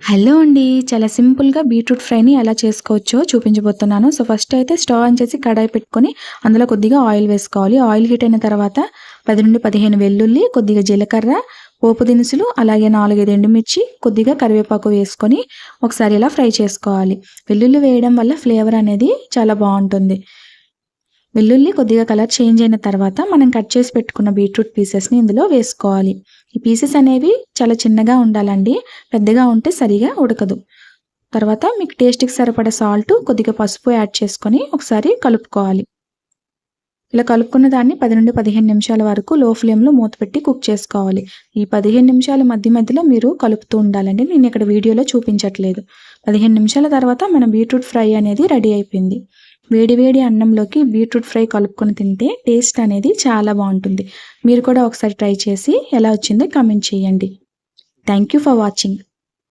Hello అండి. చాలా సింపుల్‌గా బీట్రూట్ ఫ్రైని ఎలా చేసుకోవచ్చో చూపించబోతున్నాను. సో, ఫస్ట్ అయితే స్టవ్ ఆన్ చేసి కడాయి పెట్టుకొని అందులో కొద్దిగా ఆయిల్ వేసుకోవాలి. ఆయిల్ హీట్ అయిన తర్వాత 10-15 వెల్లుల్లి, కొద్దిగా జీలకర్ర, పోపు దినుసులు, అలాగే 4, 5 ఎండుమిర్చి, కొద్దిగా కరివేపాకు వేసుకొని ఒకసారి ఇలా ఫ్రై చేసుకోవాలి. వెల్లుల్లి వేయడం వల్ల ఫ్లేవర్ అనేది చాలా బావుంటుంది. వెల్లుల్లి కొద్దిగా కలర్ చేంజ్ అయిన తర్వాత మనం కట్ చేసి పెట్టుకున్న బీట్రూట్ పీసెస్‌ని ఇందులో వేసుకోవాలి. ఈ పీసెస్ అనేవి చాలా చిన్నగా ఉండాలండి. పెద్దగా ఉంటే సరిగా ఉడకదు. తర్వాత మీకు టేస్ట్‌కి సరిపడా సాల్ట్, కొద్దిగా పసుపు యాడ్ చేసుకొని ఒకసారి కలుపుకోవాలి. ఇలా కలుపుకున్న దాన్ని 10-15 నిమిషాల వరకు లో ఫ్లేమ్‌లో మూత పెట్టి కుక్ చేసుకోవాలి. ఈ 15 నిమిషాల మధ్య మధ్యలో మీరు కలుపుతూ ఉండాలండి. నేను ఇక్కడ వీడియోలో చూపించట్లేదు. 15 నిమిషాల తర్వాత మన బీట్రూట్ ఫ్రై అనేది రెడీ అయిపోయింది. వేడి వేడి అన్నంలోకి బీట్రూట్ ఫ్రై కలుపుకొని తింటే టేస్ట్ అనేది చాలా బావుంటుంది. మీరు కూడా ఒకసారి ట్రై చేసి ఎలా వచ్చిందో కామెంట్ చేయండి. Thank you for watching.